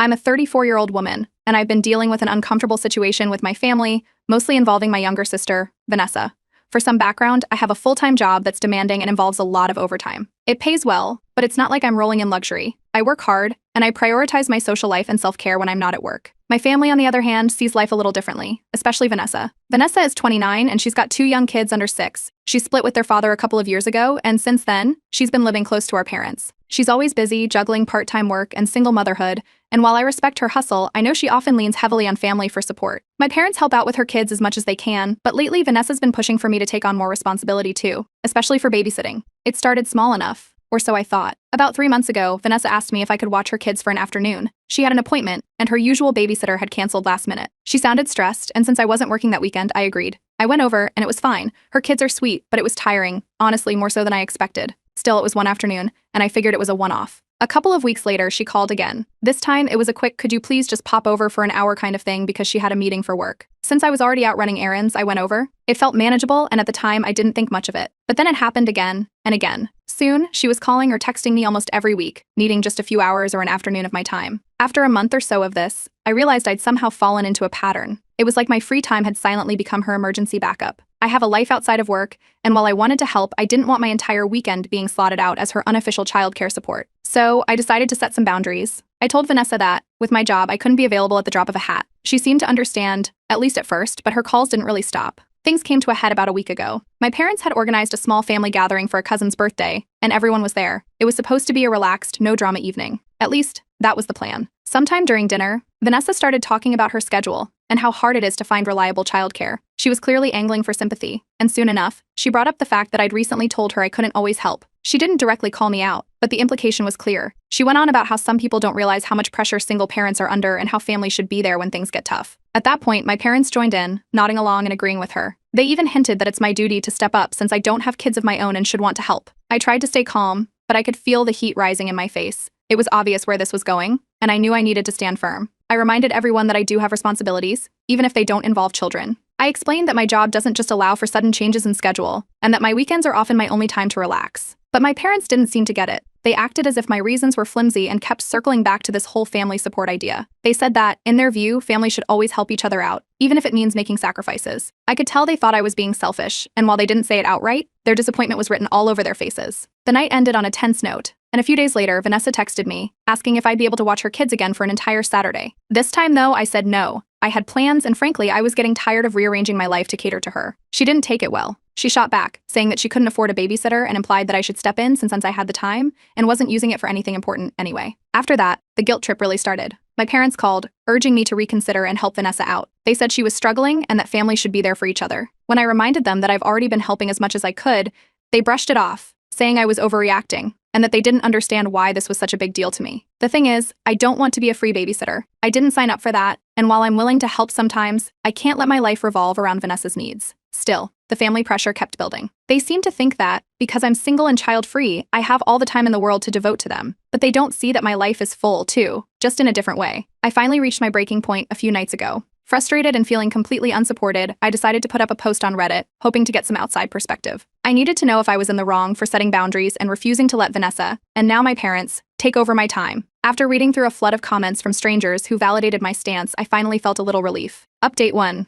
I'm a 34-year-old woman, and I've been dealing with an uncomfortable situation with my family, mostly involving my younger sister, Vanessa. For some background, I have a full-time job that's demanding and involves a lot of overtime. It pays well, but it's not like I'm rolling in luxury. I work hard, and I prioritize my social life and self-care when I'm not at work. My family, on the other hand, sees life a little differently, especially Vanessa. Vanessa is 29, and she's got 2 young kids under 6. She split with their father a couple of years ago, and since then, she's been living close to our parents. She's always busy, juggling part-time work and single motherhood, and while I respect her hustle, I know she often leans heavily on family for support. My parents help out with her kids as much as they can, but lately Vanessa's been pushing for me to take on more responsibility too, especially for babysitting. It started small enough, or so I thought. About 3 months ago, Vanessa asked me if I could watch her kids for an afternoon. She had an appointment, and her usual babysitter had canceled last minute. She sounded stressed, and since I wasn't working that weekend, I agreed. I went over, and it was fine. Her kids are sweet, but it was tiring, honestly more so than I expected. Still, it was one afternoon, and I figured it was a one-off. A couple of weeks later, she called again. This time, it was a quick "could you please just pop over for an hour" kind of thing because she had a meeting for work. Since I was already out running errands, I went over. It felt manageable, and at the time, I didn't think much of it. But then it happened again, and again. Soon, she was calling or texting me almost every week, needing just a few hours or an afternoon of my time. After a month or so of this, I realized I'd somehow fallen into a pattern. It was like my free time had silently become her emergency backup. I have a life outside of work, and while I wanted to help, I didn't want my entire weekend being slotted out as her unofficial childcare support. So I decided to set some boundaries. I told Vanessa that, with my job, I couldn't be available at the drop of a hat. She seemed to understand, at least at first, but her calls didn't really stop. Things came to a head about a week ago. My parents had organized a small family gathering for a cousin's birthday, and everyone was there. It was supposed to be a relaxed, no-drama evening. At least, that was the plan. Sometime during dinner, Vanessa started talking about her schedule and how hard it is to find reliable childcare. She was clearly angling for sympathy, and soon enough, she brought up the fact that I'd recently told her I couldn't always help. She didn't directly call me out, but the implication was clear. She went on about how some people don't realize how much pressure single parents are under and how families should be there when things get tough. At that point, my parents joined in, nodding along and agreeing with her. They even hinted that it's my duty to step up since I don't have kids of my own and should want to help. I tried to stay calm, but I could feel the heat rising in my face. It was obvious where this was going, and I knew I needed to stand firm. I reminded everyone that I do have responsibilities, even if they don't involve children. I explained that my job doesn't just allow for sudden changes in schedule, and that my weekends are often my only time to relax. But my parents didn't seem to get it. They acted as if my reasons were flimsy and kept circling back to this whole family support idea. They said that, in their view, families should always help each other out, even if it means making sacrifices. I could tell they thought I was being selfish, and while they didn't say it outright, their disappointment was written all over their faces. The night ended on a tense note, and a few days later, Vanessa texted me, asking if I'd be able to watch her kids again for an entire Saturday. This time, though, I said no. I had plans, and frankly, I was getting tired of rearranging my life to cater to her. She didn't take it well. She shot back, saying that she couldn't afford a babysitter and implied that I should step in since I had the time and wasn't using it for anything important anyway. After that, the guilt trip really started. My parents called, urging me to reconsider and help Vanessa out. They said she was struggling and that families should be there for each other. When I reminded them that I've already been helping as much as I could, they brushed it off, saying I was overreacting and that they didn't understand why this was such a big deal to me. The thing is, I don't want to be a free babysitter. I didn't sign up for that, and while I'm willing to help sometimes, I can't let my life revolve around Vanessa's needs. Still, the family pressure kept building. They seem to think that, because I'm single and child-free, I have all the time in the world to devote to them. But they don't see that my life is full, too, just in a different way. I finally reached my breaking point a few nights ago. Frustrated and feeling completely unsupported, I decided to put up a post on Reddit, hoping to get some outside perspective. I needed to know if I was in the wrong for setting boundaries and refusing to let Vanessa, and now my parents, take over my time. After reading through a flood of comments from strangers who validated my stance, I finally felt a little relief. Update 1.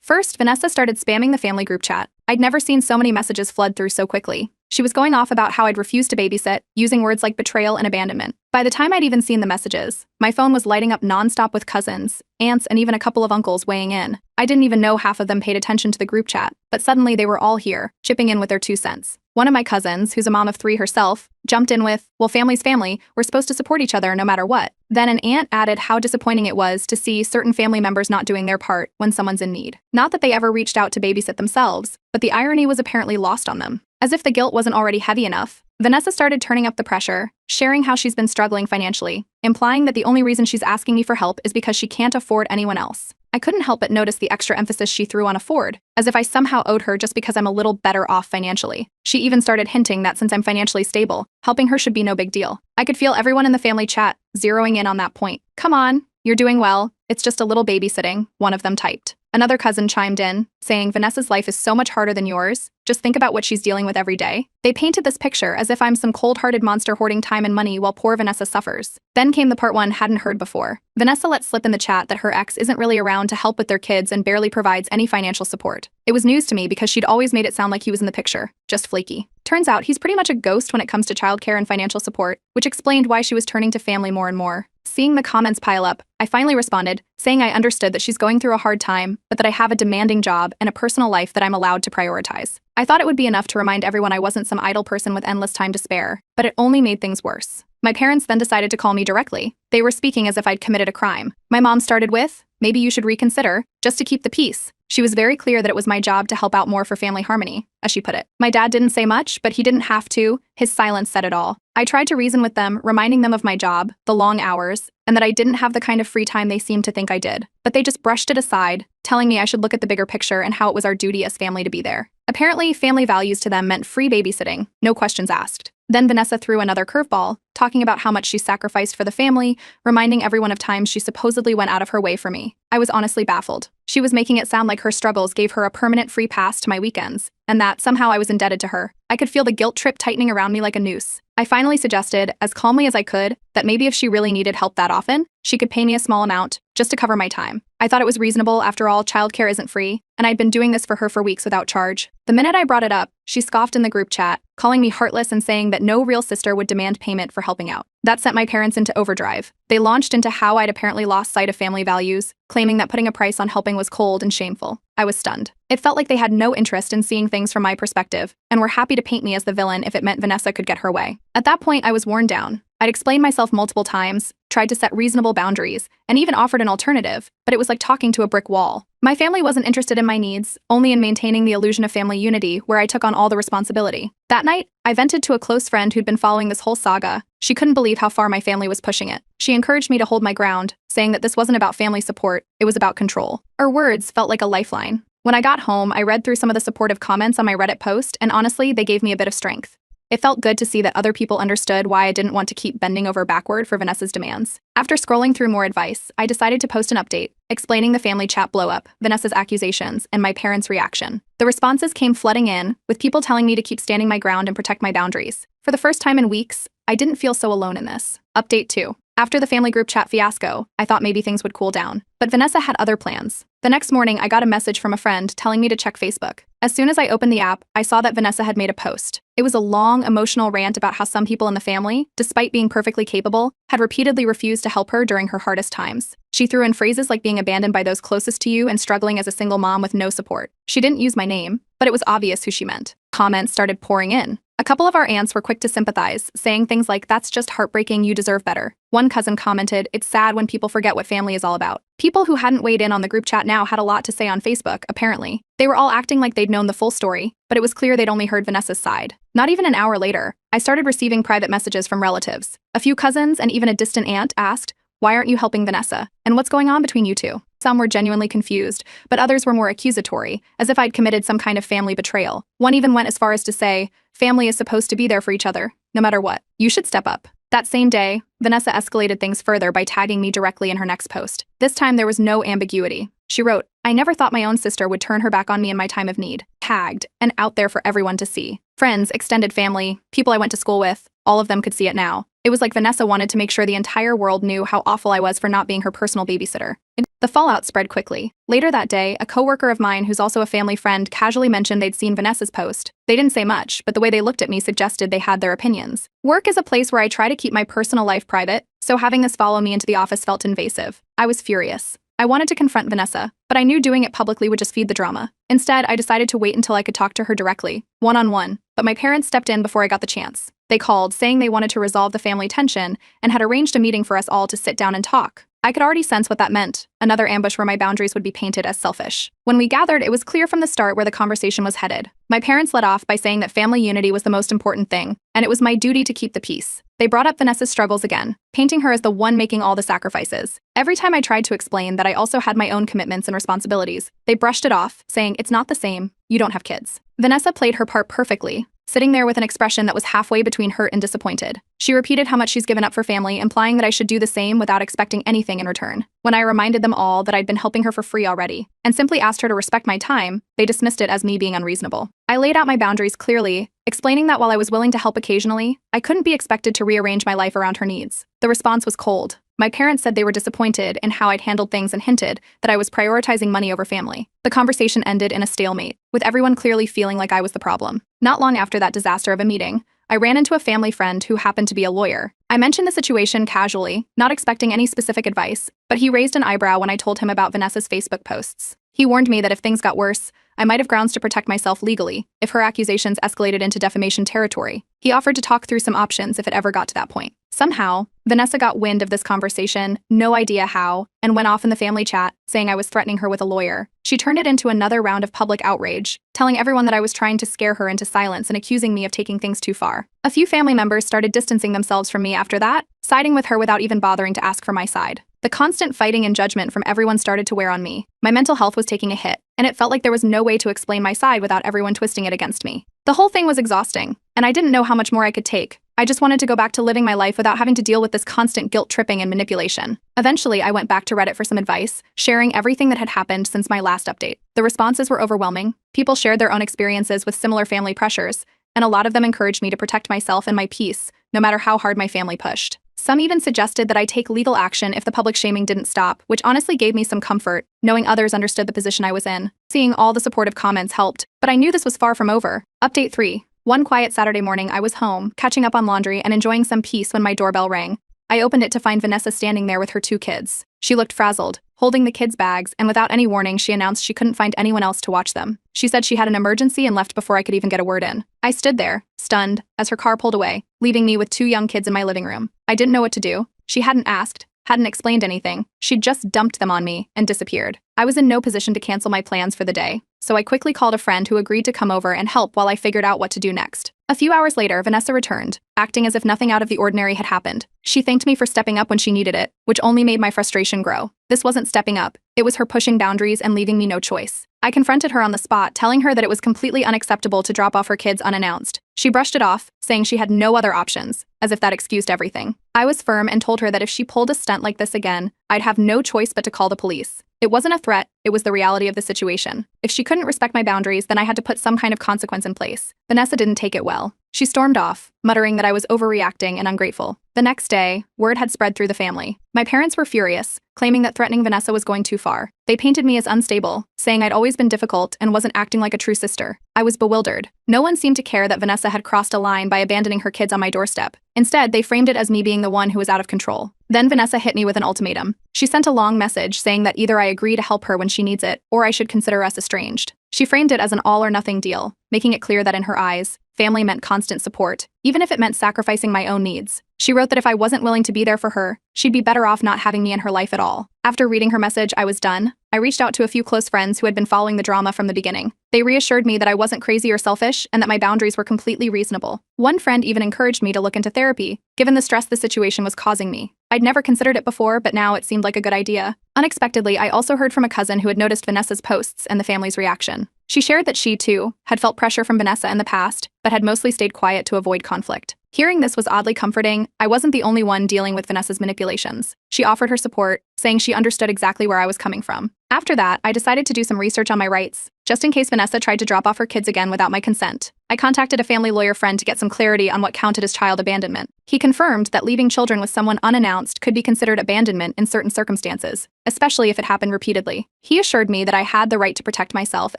First, Vanessa started spamming the family group chat. I'd never seen so many messages flood through so quickly. She was going off about how I'd refused to babysit, using words like betrayal and abandonment. By the time I'd even seen the messages, my phone was lighting up nonstop with cousins, aunts, and even a couple of uncles weighing in. I didn't even know half of them paid attention to the group chat, but suddenly they were all here, chipping in with their 2 cents. One of my cousins, who's a mom of 3 herself, jumped in with, well, family's family, we're supposed to support each other no matter what. Then an aunt added how disappointing it was to see certain family members not doing their part when someone's in need. Not that they ever reached out to babysit themselves, but the irony was apparently lost on them. As if the guilt wasn't already heavy enough, Vanessa started turning up the pressure, sharing how she's been struggling financially, implying that the only reason she's asking me for help is because she can't afford anyone else. I couldn't help but notice the extra emphasis she threw on afford, as if I somehow owed her just because I'm a little better off financially. She even started hinting that since I'm financially stable, helping her should be no big deal. I could feel everyone in the family chat zeroing in on that point. Come on, "You're doing well. It's just a little babysitting," one of them typed. Another cousin chimed in, saying, "Vanessa's life is so much harder than yours. Just think about what she's dealing with every day." They painted this picture as if I'm some cold-hearted monster hoarding time and money while poor Vanessa suffers. Then came the part one hadn't heard before. Vanessa let slip in the chat that her ex isn't really around to help with their kids and barely provides any financial support. It was news to me because she'd always made it sound like he was in the picture, just flaky. Turns out he's pretty much a ghost when it comes to childcare and financial support, which explained why she was turning to family more and more. Seeing the comments pile up, I finally responded, saying I understood that she's going through a hard time, but that I have a demanding job and a personal life that I'm allowed to prioritize. I thought it would be enough to remind everyone I wasn't some idle person with endless time to spare, but it only made things worse. My parents then decided to call me directly. They were speaking as if I'd committed a crime. My mom started with, "Maybe you should reconsider, just to keep the peace." She was very clear that it was my job to help out more for family harmony, as she put it. My dad didn't say much, but he didn't have to. His silence said it all. I tried to reason with them, reminding them of my job, the long hours, and that I didn't have the kind of free time they seemed to think I did. But they just brushed it aside, telling me I should look at the bigger picture and how it was our duty as family to be there. Apparently, family values to them meant free babysitting, no questions asked. Then Vanessa threw another curveball, talking about how much she sacrificed for the family, reminding everyone of times she supposedly went out of her way for me. I was honestly baffled. She was making it sound like her struggles gave her a permanent free pass to my weekends, and that somehow I was indebted to her. I could feel the guilt trip tightening around me like a noose. I finally suggested, as calmly as I could, that maybe if she really needed help that often, she could pay me a small amount, just to cover my time. I thought it was reasonable. After all, childcare isn't free, and I'd been doing this for her for weeks without charge. The minute I brought it up, she scoffed in the group chat, calling me heartless and saying that no real sister would demand payment for helping out. That sent my parents into overdrive. They launched into how I'd apparently lost sight of family values, claiming that putting a price on helping was cold and shameful. I was stunned. It felt like they had no interest in seeing things from my perspective, and were happy to paint me as the villain if it meant Vanessa could get her way. At that point, I was worn down. I'd explained myself multiple times, tried to set reasonable boundaries, and even offered an alternative, but it was like talking to a brick wall. My family wasn't interested in my needs, only in maintaining the illusion of family unity, where I took on all the responsibility. That night, I vented to a close friend who'd been following this whole saga. She couldn't believe how far my family was pushing it. She encouraged me to hold my ground, saying that this wasn't about family support, it was about control. Her words felt like a lifeline. When I got home, I read through some of the supportive comments on my Reddit post, and honestly, they gave me a bit of strength. It felt good to see that other people understood why I didn't want to keep bending over backward for Vanessa's demands. After scrolling through more advice, I decided to post an update, explaining the family chat blow-up, Vanessa's accusations, and my parents' reaction. The responses came flooding in, with people telling me to keep standing my ground and protect my boundaries. For the first time in weeks, I didn't feel so alone in this. Update 2. After the family group chat fiasco, I thought maybe things would cool down. But Vanessa had other plans. The next morning, I got a message from a friend telling me to check Facebook. As soon as I opened the app, I saw that Vanessa had made a post. It was a long, emotional rant about how some people in the family, despite being perfectly capable, had repeatedly refused to help her during her hardest times. She threw in phrases like being abandoned by those closest to you and struggling as a single mom with no support. She didn't use my name, but it was obvious who she meant. Comments started pouring in. A couple of our aunts were quick to sympathize, saying things like, "That's just heartbreaking, you deserve better." One cousin commented, "It's sad when people forget what family is all about." People who hadn't weighed in on the group chat now had a lot to say on Facebook, apparently. They were all acting like they'd known the full story, but it was clear they'd only heard Vanessa's side. Not even an hour later, I started receiving private messages from relatives. A few cousins and even a distant aunt asked, "Why aren't you helping Vanessa? And what's going on between you two?" Some were genuinely confused, but others were more accusatory, as if I'd committed some kind of family betrayal. One even went as far as to say, "Family is supposed to be there for each other, no matter what. You should step up." That same day, Vanessa escalated things further by tagging me directly in her next post. This time there was no ambiguity. She wrote, "I never thought my own sister would turn her back on me in my time of need." Tagged, and out there for everyone to see. Friends, extended family, people I went to school with, all of them could see it now. It was like Vanessa wanted to make sure the entire world knew how awful I was for not being her personal babysitter. The fallout spread quickly. Later that day, a coworker of mine who's also a family friend casually mentioned they'd seen Vanessa's post. They didn't say much, but the way they looked at me suggested they had their opinions. Work is a place where I try to keep my personal life private, so having this follow me into the office felt invasive. I was furious. I wanted to confront Vanessa, but I knew doing it publicly would just feed the drama. Instead, I decided to wait until I could talk to her directly, one-on-one, but my parents stepped in before I got the chance. They called, saying they wanted to resolve the family tension and had arranged a meeting for us all to sit down and talk. I could already sense what that meant, another ambush where my boundaries would be painted as selfish. When we gathered, it was clear from the start where the conversation was headed. My parents led off by saying that family unity was the most important thing, and it was my duty to keep the peace. They brought up Vanessa's struggles again, painting her as the one making all the sacrifices. Every time I tried to explain that I also had my own commitments and responsibilities, they brushed it off, saying, "It's not the same, you don't have kids." Vanessa played her part perfectly, sitting there with an expression that was halfway between hurt and disappointed. She repeated how much she's given up for family, implying that I should do the same without expecting anything in return. When I reminded them all that I'd been helping her for free already, and simply asked her to respect my time, they dismissed it as me being unreasonable. I laid out my boundaries clearly, explaining that while I was willing to help occasionally, I couldn't be expected to rearrange my life around her needs. The response was cold. My parents said they were disappointed in how I'd handled things and hinted that I was prioritizing money over family. The conversation ended in a stalemate, with everyone clearly feeling like I was the problem. Not long after that disaster of a meeting, I ran into a family friend who happened to be a lawyer. I mentioned the situation casually, not expecting any specific advice, but he raised an eyebrow when I told him about Vanessa's Facebook posts. He warned me that if things got worse, I might have grounds to protect myself legally if her accusations escalated into defamation territory. He offered to talk through some options if it ever got to that point. Somehow, Vanessa got wind of this conversation, no idea how, and went off in the family chat, saying I was threatening her with a lawyer. She turned it into another round of public outrage, telling everyone that I was trying to scare her into silence and accusing me of taking things too far. A few family members started distancing themselves from me after that, siding with her without even bothering to ask for my side. The constant fighting and judgment from everyone started to wear on me. My mental health was taking a hit, and it felt like there was no way to explain my side without everyone twisting it against me. The whole thing was exhausting, and I didn't know how much more I could take. I just wanted to go back to living my life without having to deal with this constant guilt-tripping and manipulation. Eventually, I went back to Reddit for some advice, sharing everything that had happened since my last update. The responses were overwhelming. People shared their own experiences with similar family pressures, and a lot of them encouraged me to protect myself and my peace, no matter how hard my family pushed. Some even suggested that I take legal action if the public shaming didn't stop, which honestly gave me some comfort, knowing others understood the position I was in. Seeing all the supportive comments helped, but I knew this was far from over. Update 3. One quiet Saturday morning, I was home, catching up on laundry and enjoying some peace when my doorbell rang. I opened it to find Vanessa standing there with her 2 kids. She looked frazzled, holding the kids' bags, and without any warning, she announced she couldn't find anyone else to watch them. She said she had an emergency and left before I could even get a word in. I stood there, stunned, as her car pulled away, leaving me with 2 young kids in my living room. I didn't know what to do. She hadn't asked, hadn't explained anything. She'd just dumped them on me and disappeared. I was in no position to cancel my plans for the day, so I quickly called a friend who agreed to come over and help while I figured out what to do next. A few hours later, Vanessa returned, acting as if nothing out of the ordinary had happened. She thanked me for stepping up when she needed it, which only made my frustration grow. This wasn't stepping up, it was her pushing boundaries and leaving me no choice. I confronted her on the spot, telling her that it was completely unacceptable to drop off her kids unannounced. She brushed it off, saying she had no other options, as if that excused everything. I was firm and told her that if she pulled a stunt like this again, I'd have no choice but to call the police. It wasn't a threat, it was the reality of the situation. If she couldn't respect my boundaries, then I had to put some kind of consequence in place. Vanessa didn't take it well. She stormed off, muttering that I was overreacting and ungrateful. The next day, word had spread through the family. My parents were furious, claiming that threatening Vanessa was going too far. They painted me as unstable, saying I'd always been difficult and wasn't acting like a true sister. I was bewildered. No one seemed to care that Vanessa had crossed a line by abandoning her kids on my doorstep. Instead, they framed it as me being the one who was out of control. Then Vanessa hit me with an ultimatum. She sent a long message saying that either I agree to help her when she needs it, or I should consider us estranged. She framed it as an all-or-nothing deal, making it clear that in her eyes, family meant constant support, even if it meant sacrificing my own needs. She wrote that if I wasn't willing to be there for her, she'd be better off not having me in her life at all. After reading her message, I was done. I reached out to a few close friends who had been following the drama from the beginning. They reassured me that I wasn't crazy or selfish and that my boundaries were completely reasonable. One friend even encouraged me to look into therapy, given the stress the situation was causing me. I'd never considered it before, but now it seemed like a good idea. Unexpectedly, I also heard from a cousin who had noticed Vanessa's posts and the family's reaction. She shared that she, too, had felt pressure from Vanessa in the past, but had mostly stayed quiet to avoid conflict. Hearing this was oddly comforting. I wasn't the only one dealing with Vanessa's manipulations. She offered her support, saying she understood exactly where I was coming from. After that, I decided to do some research on my rights, just in case Vanessa tried to drop off her kids again without my consent. I contacted a family lawyer friend to get some clarity on what counted as child abandonment. He confirmed that leaving children with someone unannounced could be considered abandonment in certain circumstances, especially if it happened repeatedly. He assured me that I had the right to protect myself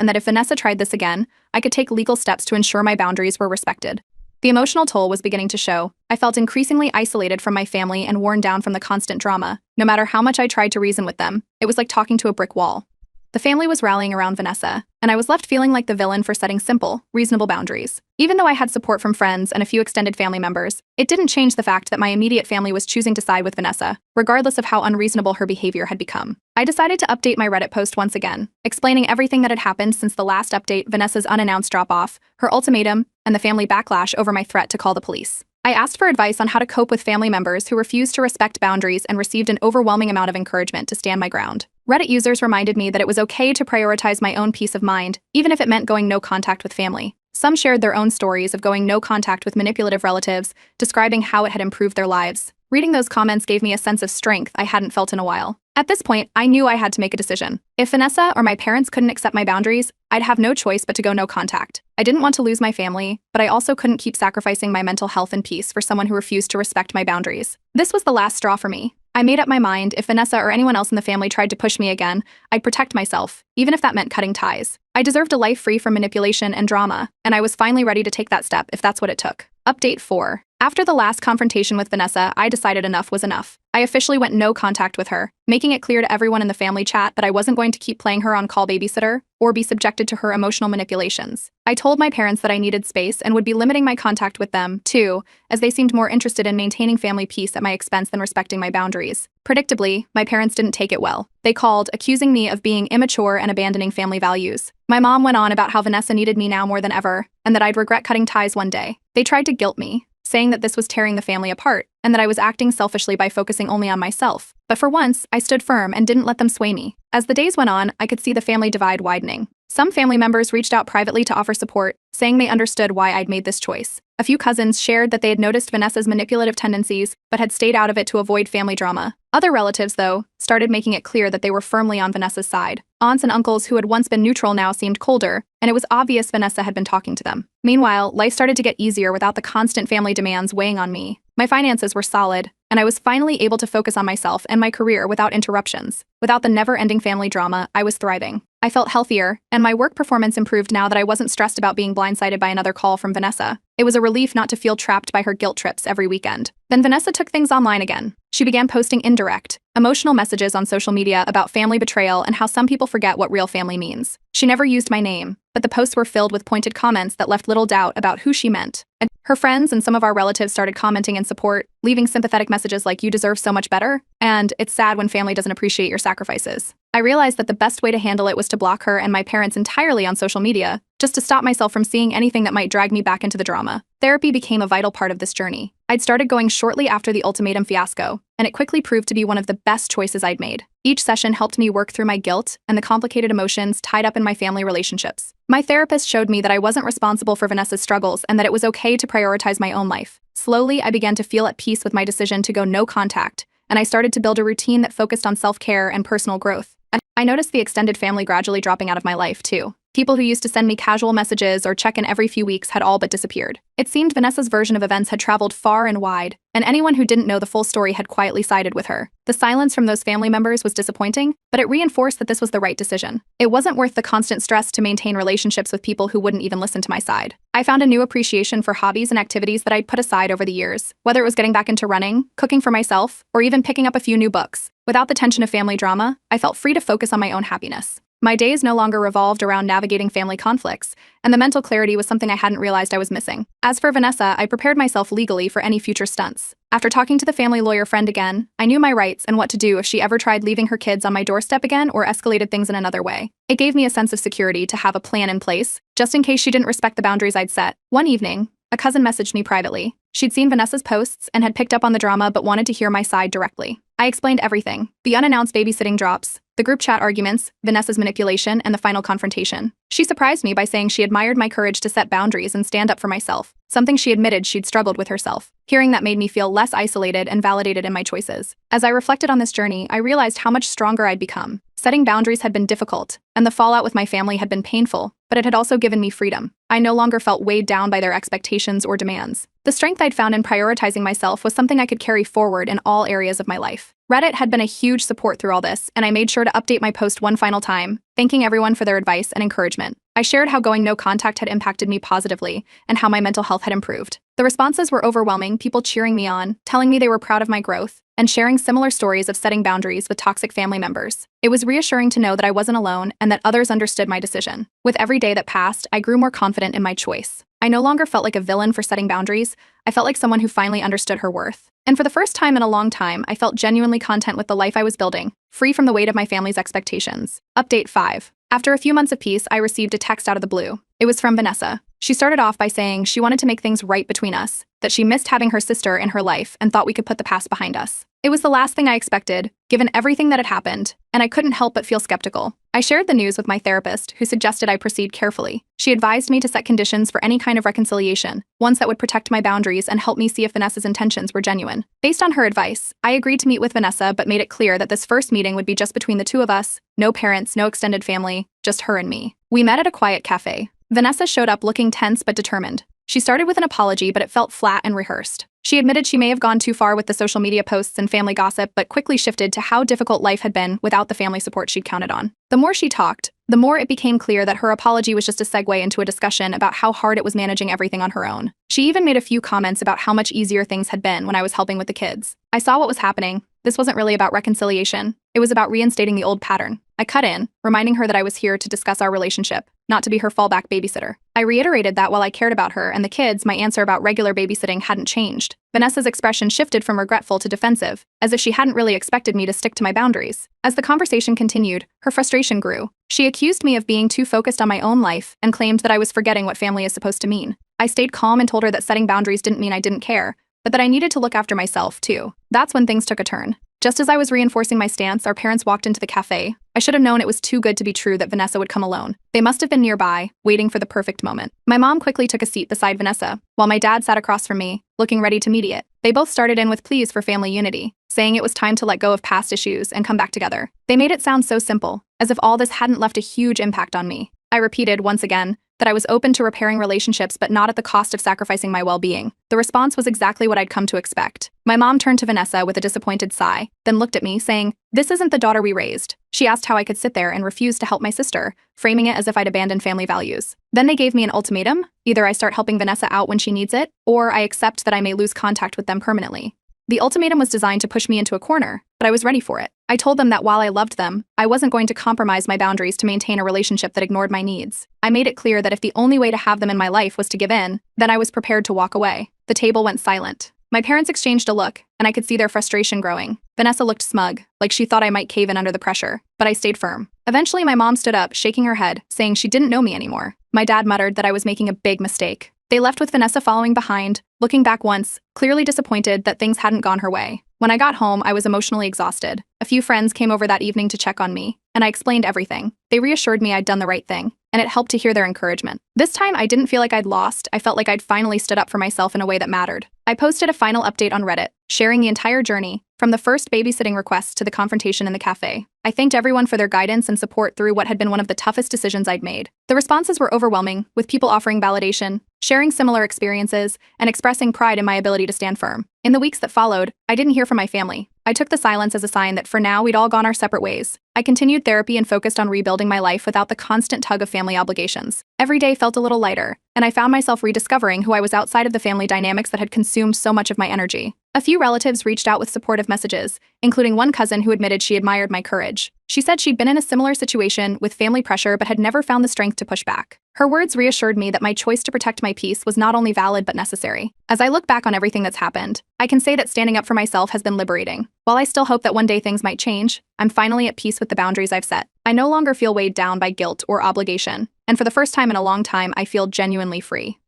and that if Vanessa tried this again, I could take legal steps to ensure my boundaries were respected. The emotional toll was beginning to show. I felt increasingly isolated from my family and worn down from the constant drama. No matter how much I tried to reason with them, it was like talking to a brick wall. The family was rallying around Vanessa, and I was left feeling like the villain for setting simple, reasonable boundaries. Even though I had support from friends and a few extended family members, it didn't change the fact that my immediate family was choosing to side with Vanessa, regardless of how unreasonable her behavior had become. I decided to update my Reddit post once again, explaining everything that had happened since the last update, Vanessa's unannounced drop-off, her ultimatum, and the family backlash over my threat to call the police. I asked for advice on how to cope with family members who refused to respect boundaries and received an overwhelming amount of encouragement to stand my ground. Reddit users reminded me that it was okay to prioritize my own peace of mind, even if it meant going no contact with family. Some shared their own stories of going no contact with manipulative relatives, describing how it had improved their lives. Reading those comments gave me a sense of strength I hadn't felt in a while. At this point, I knew I had to make a decision. If Vanessa or my parents couldn't accept my boundaries, I'd have no choice but to go no contact. I didn't want to lose my family, but I also couldn't keep sacrificing my mental health and peace for someone who refused to respect my boundaries. This was the last straw for me. I made up my mind if Vanessa or anyone else in the family tried to push me again, I'd protect myself, even if that meant cutting ties. I deserved a life free from manipulation and drama, and I was finally ready to take that step if that's what it took. Update 4. After the last confrontation with Vanessa, I decided enough was enough. I officially went no contact with her, making it clear to everyone in the family chat that I wasn't going to keep playing her on call babysitter or be subjected to her emotional manipulations. I told my parents that I needed space and would be limiting my contact with them, too, as they seemed more interested in maintaining family peace at my expense than respecting my boundaries. Predictably, my parents didn't take it well. They called, accusing me of being immature and abandoning family values. My mom went on about how Vanessa needed me now more than ever, and that I'd regret cutting ties one day. They tried to guilt me, saying that this was tearing the family apart, and that I was acting selfishly by focusing only on myself. But for once, I stood firm and didn't let them sway me. As the days went on, I could see the family divide widening. Some family members reached out privately to offer support, saying they understood why I'd made this choice. A few cousins shared that they had noticed Vanessa's manipulative tendencies, but had stayed out of it to avoid family drama. Other relatives, though, started making it clear that they were firmly on Vanessa's side. Aunts and uncles who had once been neutral now seemed colder, and it was obvious Vanessa had been talking to them. Meanwhile, life started to get easier without the constant family demands weighing on me. My finances were solid, and I was finally able to focus on myself and my career without interruptions. Without the never-ending family drama, I was thriving. I felt healthier, and my work performance improved now that I wasn't stressed about being blindsided by another call from Vanessa. It was a relief not to feel trapped by her guilt trips every weekend. Then Vanessa took things online again. She began posting indirect, emotional messages on social media about family betrayal and how some people forget what real family means. She never used my name, but the posts were filled with pointed comments that left little doubt about who she meant. And her friends and some of our relatives started commenting in support, leaving sympathetic messages like, "You deserve so much better," and "It's sad when family doesn't appreciate your sacrifices." I realized that the best way to handle it was to block her and my parents entirely on social media, just to stop myself from seeing anything that might drag me back into the drama. Therapy became a vital part of this journey. I'd started going shortly after the ultimatum fiasco, and it quickly proved to be one of the best choices I'd made. Each session helped me work through my guilt and the complicated emotions tied up in my family relationships. My therapist showed me that I wasn't responsible for Vanessa's struggles and that it was okay to prioritize my own life. Slowly, I began to feel at peace with my decision to go no contact, and I started to build a routine that focused on self-care and personal growth. I noticed the extended family gradually dropping out of my life, too. People who used to send me casual messages or check in every few weeks had all but disappeared. It seemed Vanessa's version of events had traveled far and wide, and anyone who didn't know the full story had quietly sided with her. The silence from those family members was disappointing, but it reinforced that this was the right decision. It wasn't worth the constant stress to maintain relationships with people who wouldn't even listen to my side. I found a new appreciation for hobbies and activities that I'd put aside over the years, whether it was getting back into running, cooking for myself, or even picking up a few new books. Without the tension of family drama, I felt free to focus on my own happiness. My days no longer revolved around navigating family conflicts, and the mental clarity was something I hadn't realized I was missing. As for Vanessa, I prepared myself legally for any future stunts. After talking to the family lawyer friend again, I knew my rights and what to do if she ever tried leaving her kids on my doorstep again or escalated things in another way. It gave me a sense of security to have a plan in place, just in case she didn't respect the boundaries I'd set. One evening, a cousin messaged me privately. She'd seen Vanessa's posts and had picked up on the drama but wanted to hear my side directly. I explained everything: the unannounced babysitting drops, the group chat arguments, Vanessa's manipulation, and the final confrontation. She surprised me by saying she admired my courage to set boundaries and stand up for myself, something she admitted she'd struggled with herself. Hearing that made me feel less isolated and validated in my choices. As I reflected on this journey, I realized how much stronger I'd become. Setting boundaries had been difficult, and the fallout with my family had been painful, but it had also given me freedom. I no longer felt weighed down by their expectations or demands. The strength I'd found in prioritizing myself was something I could carry forward in all areas of my life. Reddit had been a huge support through all this, and I made sure to update my post one final time, thanking everyone for their advice and encouragement. I shared how going no contact had impacted me positively, and how my mental health had improved. The responses were overwhelming, people cheering me on, telling me they were proud of my growth, and sharing similar stories of setting boundaries with toxic family members. It was reassuring to know that I wasn't alone and that others understood my decision. With every day that passed, I grew more confident in my choice. I no longer felt like a villain for setting boundaries. I felt like someone who finally understood her worth. And for the first time in a long time, I felt genuinely content with the life I was building, free from the weight of my family's expectations. Update 5. After a few months of peace, I received a text out of the blue. It was from Vanessa. She started off by saying she wanted to make things right between us, that she missed having her sister in her life and thought we could put the past behind us. It was the last thing I expected, given everything that had happened, and I couldn't help but feel skeptical. I shared the news with my therapist, who suggested I proceed carefully. She advised me to set conditions for any kind of reconciliation, ones that would protect my boundaries and help me see if Vanessa's intentions were genuine. Based on her advice, I agreed to meet with Vanessa but made it clear that this first meeting would be just between the two of us, no parents, no extended family, just her and me. We met at a quiet cafe. Vanessa showed up looking tense but determined. She started with an apology, but it felt flat and rehearsed. She admitted she may have gone too far with the social media posts and family gossip, but quickly shifted to how difficult life had been without the family support she'd counted on. The more she talked, the more it became clear that her apology was just a segue into a discussion about how hard it was managing everything on her own. She even made a few comments about how much easier things had been when I was helping with the kids. I saw what was happening. This wasn't really about reconciliation. It was about reinstating the old pattern. I cut in, reminding her that I was here to discuss our relationship, not to be her fallback babysitter. I reiterated that while I cared about her and the kids, my answer about regular babysitting hadn't changed. Vanessa's expression shifted from regretful to defensive, as if she hadn't really expected me to stick to my boundaries. As the conversation continued, her frustration grew. She accused me of being too focused on my own life and claimed that I was forgetting what family is supposed to mean. I stayed calm and told her that setting boundaries didn't mean I didn't care, but that I needed to look after myself, too. That's when things took a turn. Just as I was reinforcing my stance, our parents walked into the cafe. I should have known it was too good to be true that Vanessa would come alone. They must have been nearby, waiting for the perfect moment. My mom quickly took a seat beside Vanessa, while my dad sat across from me, looking ready to mediate. They both started in with pleas for family unity, saying it was time to let go of past issues and come back together. They made it sound so simple, as if all this hadn't left a huge impact on me. I repeated once again that I was open to repairing relationships but not at the cost of sacrificing my well-being. The response was exactly what I'd come to expect. My mom turned to Vanessa with a disappointed sigh, then looked at me, saying, "This isn't the daughter we raised." She asked how I could sit there and refuse to help my sister, framing it as if I'd abandoned family values. Then they gave me an ultimatum. Either I start helping Vanessa out when she needs it, or I accept that I may lose contact with them permanently. The ultimatum was designed to push me into a corner, but I was ready for it. I told them that while I loved them, I wasn't going to compromise my boundaries to maintain a relationship that ignored my needs. I made it clear that if the only way to have them in my life was to give in, then I was prepared to walk away. The table went silent. My parents exchanged a look, and I could see their frustration growing. Vanessa looked smug, like she thought I might cave in under the pressure, but I stayed firm. Eventually, my mom stood up, shaking her head, saying she didn't know me anymore. My dad muttered that I was making a big mistake. They left with Vanessa following behind, looking back once, clearly disappointed that things hadn't gone her way. When I got home, I was emotionally exhausted. A few friends came over that evening to check on me, and I explained everything. They reassured me I'd done the right thing, and it helped to hear their encouragement. This time, I didn't feel like I'd lost. I felt like I'd finally stood up for myself in a way that mattered. I posted a final update on Reddit, sharing the entire journey, from the first babysitting request to the confrontation in the cafe. I thanked everyone for their guidance and support through what had been one of the toughest decisions I'd made. The responses were overwhelming, with people offering validation, sharing similar experiences, and expressing pride in my ability to stand firm. In the weeks that followed, I didn't hear from my family. I took the silence as a sign that for now we'd all gone our separate ways. I continued therapy and focused on rebuilding my life without the constant tug of family obligations. Every day felt a little lighter, and I found myself rediscovering who I was outside of the family dynamics that had consumed so much of my energy. A few relatives reached out with supportive messages, including one cousin who admitted she admired my courage. She said she'd been in a similar situation with family pressure but had never found the strength to push back. Her words reassured me that my choice to protect my peace was not only valid but necessary. As I look back on everything that's happened, I can say that standing up for myself has been liberating. While I still hope that one day things might change, I'm finally at peace with the boundaries I've set. I no longer feel weighed down by guilt or obligation, and for the first time in a long time, I feel genuinely free.